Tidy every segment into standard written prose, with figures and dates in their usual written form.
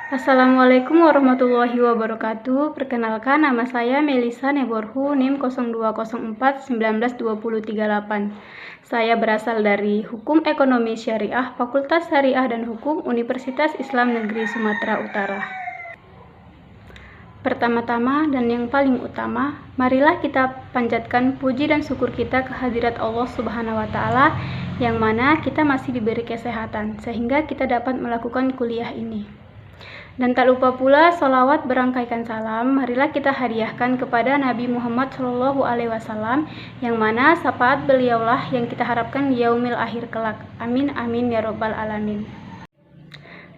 Assalamualaikum warahmatullahi wabarakatuh. Perkenalkan, nama saya Melisa Neborhu, NIM 0204192038. Saya berasal dari Hukum Ekonomi Syariah, Fakultas Syariah dan Hukum Universitas Islam Negeri Sumatera Utara. Pertama-tama dan yang paling utama, marilah kita panjatkan puji dan syukur kita kehadirat Allah Subhanahu wa Ta'ala, yang mana kita masih diberi kesehatan sehingga kita dapat melakukan kuliah ini. Dan tak lupa pula sholawat berangkaikan salam, marilah kita hadiahkan kepada Nabi Muhammad SAW, yang mana syafaat beliaulah yang kita harapkan di yaumil akhir kelak. Amin amin ya robbal alamin.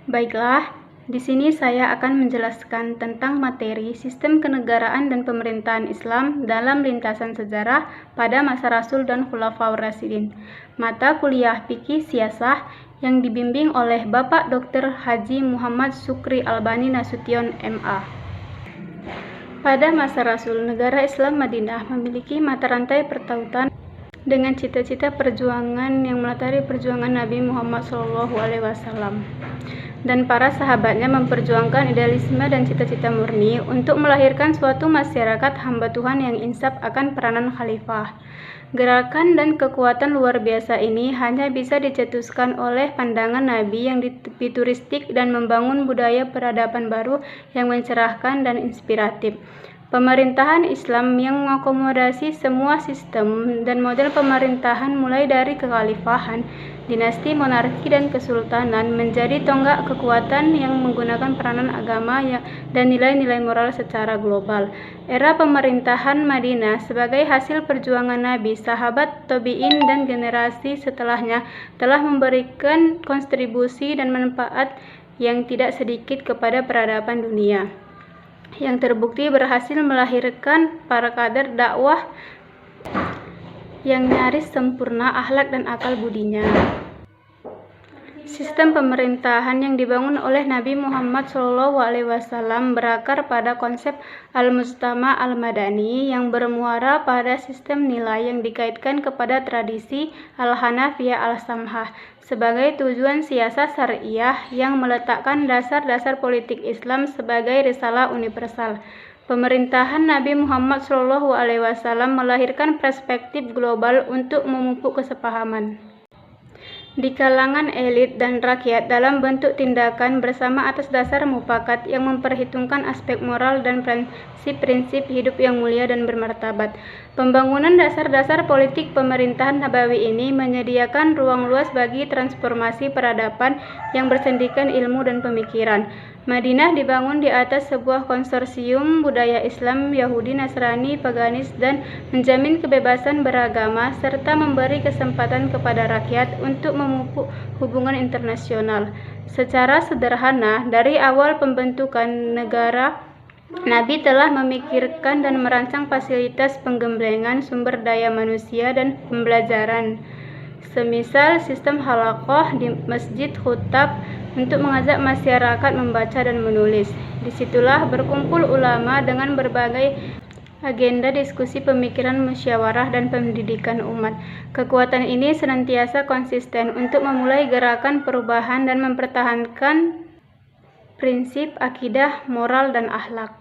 Baiklah, di sini saya akan menjelaskan tentang materi sistem kenegaraan dan pemerintahan Islam dalam lintasan sejarah pada masa Rasul dan Khulafaur Rasyidin. Mata kuliah Fikih Siyasah yang dibimbing oleh Bapak Dr. Haji Muhammad Syukri Albani Nasution MA. Pada masa Rasul, negara Islam Madinah memiliki mata rantai pertautan dengan cita-cita perjuangan yang melatari perjuangan Nabi Muhammad SAW. Dan para sahabatnya memperjuangkan idealisme dan cita-cita murni untuk melahirkan suatu masyarakat hamba Tuhan yang insaf akan peranan khalifah. Gerakan dan kekuatan luar biasa ini hanya bisa dicetuskan oleh pandangan Nabi yang futuristik dan membangun budaya peradaban baru yang mencerahkan dan inspiratif. Pemerintahan Islam yang mengakomodasi semua sistem dan model pemerintahan mulai dari kekhalifahan, dinasti, monarki, dan kesultanan menjadi tonggak kekuatan yang menggunakan peranan agama dan nilai-nilai moral secara global. Era pemerintahan Madinah sebagai hasil perjuangan Nabi, sahabat, tabi'in, dan generasi setelahnya telah memberikan kontribusi dan manfaat yang tidak sedikit kepada peradaban dunia, yang terbukti berhasil melahirkan para kader dakwah yang nyaris sempurna akhlak dan akal budinya. Sistem pemerintahan yang dibangun oleh Nabi Muhammad SAW berakar pada konsep al-mujtama al-madani yang bermuara pada sistem nilai yang dikaitkan kepada tradisi al-hanafiyah al-samhah sebagai tujuan siasat syariah yang meletakkan dasar-dasar politik Islam sebagai risalah universal. Pemerintahan Nabi Muhammad SAW melahirkan perspektif global untuk memupuk kesepahaman di kalangan elit dan rakyat dalam bentuk tindakan bersama atas dasar mufakat yang memperhitungkan aspek moral dan prinsip-prinsip hidup yang mulia dan bermartabat. Pembangunan dasar-dasar politik pemerintahan Nabawi ini menyediakan ruang luas bagi transformasi peradaban yang bersendikan ilmu dan pemikiran. Madinah dibangun di atas sebuah konsorsium budaya Islam, Yahudi, Nasrani, Paganis, dan menjamin kebebasan beragama serta memberi kesempatan kepada rakyat untuk memupuk hubungan internasional. Secara sederhana, dari awal pembentukan negara, Nabi telah memikirkan dan merancang fasilitas penggemblengan sumber daya manusia dan pembelajaran, semisal sistem halaqah di masjid khutab untuk mengajak masyarakat membaca dan menulis. Disitulah berkumpul ulama dengan berbagai agenda diskusi pemikiran, musyawarah, dan pendidikan umat. Kekuatan ini senantiasa konsisten untuk memulai gerakan perubahan dan mempertahankan prinsip akidah, moral, dan akhlak.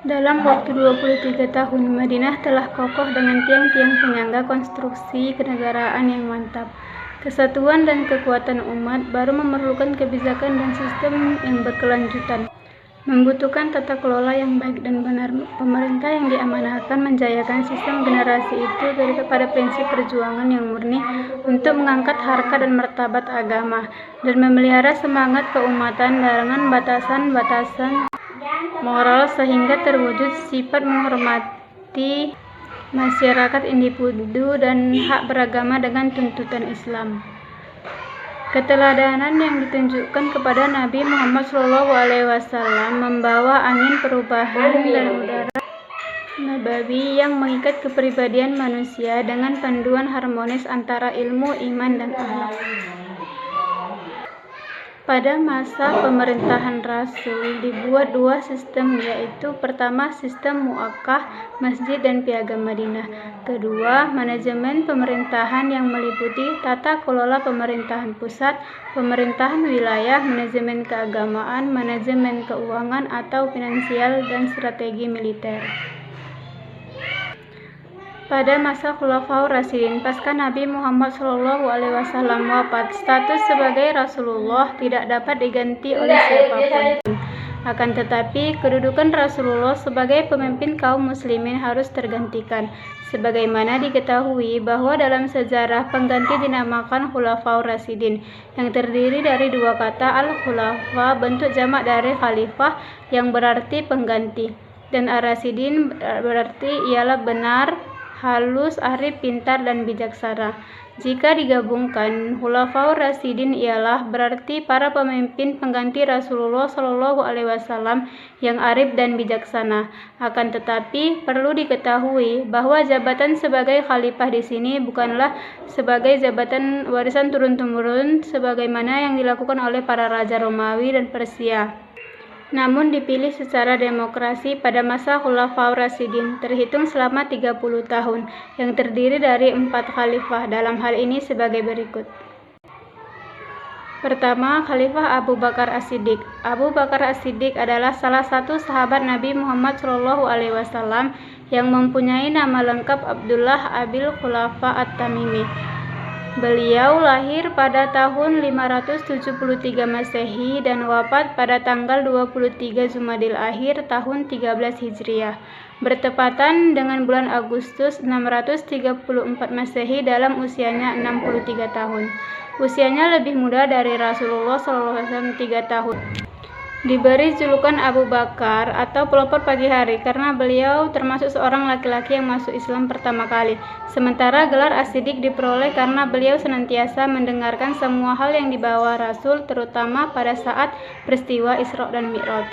Dalam waktu 23 tahun, Madinah telah kokoh dengan tiang-tiang penyangga konstruksi kenegaraan yang mantap. Kesatuan dan kekuatan umat baru memerlukan kebijakan dan sistem yang berkelanjutan, membutuhkan tata kelola yang baik dan benar. Pemerintah yang diamanahkan menjayakan sistem generasi itu pada prinsip perjuangan yang murni untuk mengangkat harkat dan martabat agama dan memelihara semangat keumatan dengan batasan-batasan moral sehingga terwujud sifat menghormati masyarakat individu dan hak beragama dengan tuntutan Islam. Keteladanan yang ditunjukkan kepada Nabi Muhammad SAW membawa angin perubahan dan udara nabawi yang mengikat kepribadian manusia dengan panduan harmonis antara ilmu, iman, dan akhlak. Pada masa pemerintahan Rasul dibuat dua sistem, yaitu pertama sistem muakkah, masjid dan piagam Madinah. Kedua, manajemen pemerintahan yang meliputi tata kelola pemerintahan pusat, pemerintahan wilayah, manajemen keagamaan, manajemen keuangan atau finansial, dan strategi militer. Pada masa Khulafaur Rasyidin, pasca Nabi Muhammad SAW wafat, status sebagai Rasulullah tidak dapat diganti oleh siapapun. Akan tetapi, kedudukan Rasulullah sebagai pemimpin kaum muslimin harus tergantikan. Sebagaimana diketahui bahwa dalam sejarah pengganti dinamakan Khulafaur Rasyidin, yang terdiri dari dua kata al-khulafa, bentuk jamak dari khalifah yang berarti pengganti, dan ar-rasyidin berarti ialah benar, halus, arif, pintar, dan bijaksana. Jika digabungkan, Khulafaur Rasyidin ialah berarti para pemimpin pengganti Rasulullah SAW yang arif dan bijaksana. Akan tetapi, perlu diketahui bahwa jabatan sebagai khalifah di sini bukanlah sebagai jabatan warisan turun-temurun sebagaimana yang dilakukan oleh para raja Romawi dan Persia, namun dipilih secara demokrasi pada masa Khulafaur Rasyidin, terhitung selama 30 tahun, yang terdiri dari 4 khalifah. Dalam hal ini sebagai berikut. Pertama, Khalifah Abu Bakar As-Siddiq. Abu Bakar As-Siddiq adalah salah satu sahabat Nabi Muhammad SAW yang mempunyai nama lengkap Abdullah Abil Khulafa At-Tamimi. Beliau lahir pada tahun 573 Masehi dan wafat pada tanggal 23 Jumadil Akhir tahun 13 Hijriah, bertepatan dengan bulan Agustus 634 Masehi dalam usianya 63 tahun. Usianya lebih muda dari Rasulullah SAW 3 tahun. Diberi julukan Abu Bakar atau pelopor pagi hari karena beliau termasuk seorang laki-laki yang masuk Islam pertama kali. Sementara gelar As-Siddiq diperoleh karena beliau senantiasa mendengarkan semua hal yang dibawa Rasul, terutama pada saat peristiwa Isra dan Mi'raj.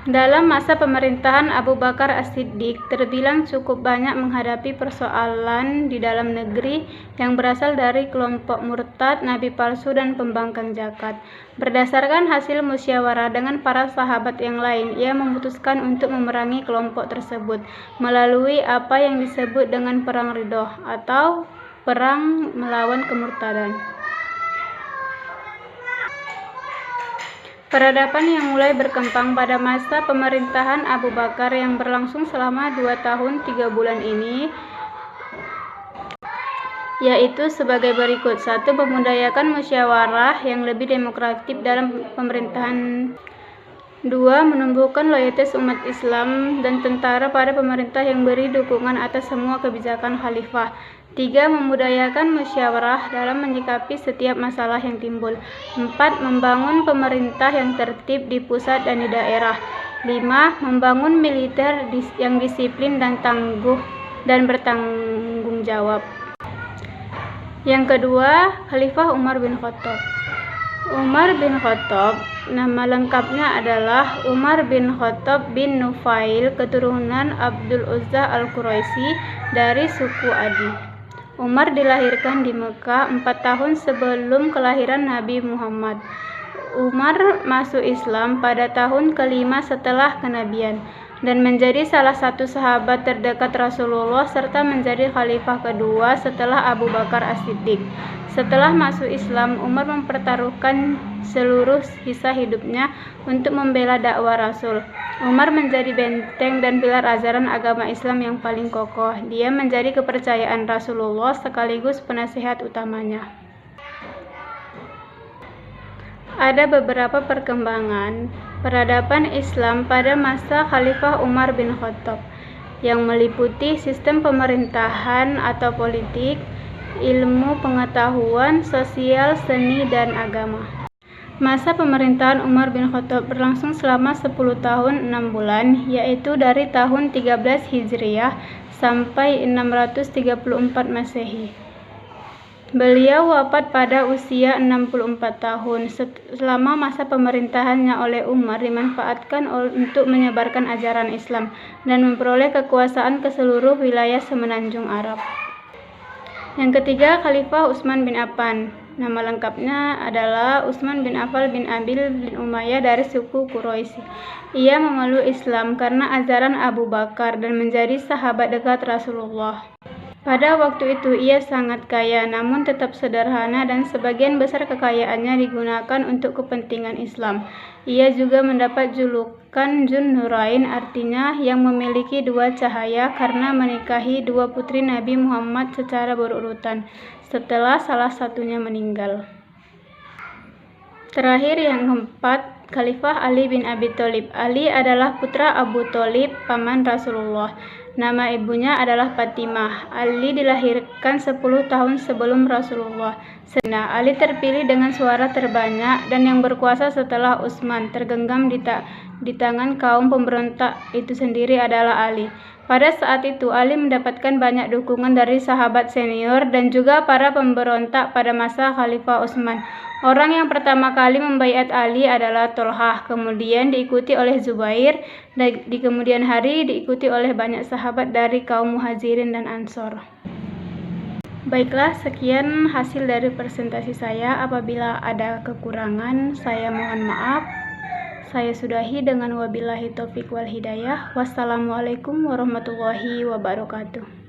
Dalam masa pemerintahan Abu Bakar As-Siddiq terbilang cukup banyak menghadapi persoalan di dalam negeri yang berasal dari kelompok murtad, nabi palsu, dan pembangkang zakat. Berdasarkan hasil musyawarah dengan para sahabat yang lain, ia memutuskan untuk memerangi kelompok tersebut melalui apa yang disebut dengan perang ridho atau perang melawan kemurtadan. Peradaban yang mulai berkembang pada masa pemerintahan Abu Bakar yang berlangsung selama 2 tahun 3 bulan ini yaitu sebagai berikut. 1. Memudayakan musyawarah yang lebih demokratik dalam pemerintahan. 2. Menumbuhkan loyalitas umat Islam dan tentara pada pemerintah yang beri dukungan atas semua kebijakan khalifah. 3. Memudayakan musyawarah dalam menyikapi setiap masalah yang timbul. 4. Membangun pemerintah yang tertib di pusat dan di daerah. 5. Membangun militer yang disiplin dan tangguh dan bertanggung jawab. Yang kedua, Khalifah Umar bin Khattab. Umar bin Khattab, nama lengkapnya adalah Umar bin Khattab bin Nufail, keturunan Abdul Uzza Al-Quraisy dari suku Adi. Umar dilahirkan di Mekah 4 tahun sebelum kelahiran Nabi Muhammad. Umar masuk Islam pada tahun ke-5 setelah kenabian dan menjadi salah satu sahabat terdekat Rasulullah serta menjadi khalifah kedua setelah Abu Bakar As-Siddiq. Setelah masuk Islam, Umar mempertaruhkan seluruh sisa hidupnya untuk membela dakwah Rasul. Umar menjadi benteng dan pilar ajaran agama Islam yang paling kokoh. Dia menjadi kepercayaan Rasulullah sekaligus penasihat utamanya. Ada beberapa perkembangan peradaban Islam pada masa Khalifah Umar bin Khattab yang meliputi sistem pemerintahan atau politik, ilmu pengetahuan, sosial, seni, dan agama. Masa pemerintahan Umar bin Khattab berlangsung selama 10 tahun 6 bulan, yaitu dari tahun 13 Hijriah sampai 634 Masehi. Beliau wafat pada usia 64 tahun. Selama masa pemerintahannya oleh Umar dimanfaatkan untuk menyebarkan ajaran Islam dan memperoleh kekuasaan ke seluruh wilayah semenanjung Arab. Yang ketiga, Khalifah Utsman bin Affan. Nama lengkapnya adalah Utsman bin Affan bin Abil bin Umayyah dari suku Quraisy. Ia memeluk Islam karena ajaran Abu Bakar dan menjadi sahabat dekat Rasulullah. Pada waktu itu ia sangat kaya, namun tetap sederhana dan sebagian besar kekayaannya digunakan untuk kepentingan Islam. Ia juga mendapat julukan Dzun Nurain, artinya yang memiliki dua cahaya, karena menikahi dua putri Nabi Muhammad secara berurutan setelah salah satunya meninggal. Terakhir yang keempat, Khalifah Ali bin Abi Thalib. Ali adalah putra Abu Thalib, paman Rasulullah. Nama ibunya adalah Fatimah. Ali dilahirkan 10 tahun sebelum Rasulullah. Ali terpilih dengan suara terbanyak dan yang berkuasa setelah Utsman tergenggam di tangan kaum pemberontak itu sendiri adalah Ali. Pada saat itu Ali mendapatkan banyak dukungan dari sahabat senior dan juga para pemberontak pada masa Khalifah Utsman. Orang yang pertama kali membaiat Ali adalah Tolhah, kemudian diikuti oleh Zubair, dan di kemudian hari diikuti oleh banyak sahabat dari kaum Muhajirin dan Ansor. Baiklah, sekian hasil dari presentasi saya. Apabila ada kekurangan, saya mohon maaf. Saya sudahi dengan wabillahi taufik wal hidayah. Wassalamualaikum warahmatullahi wabarakatuh.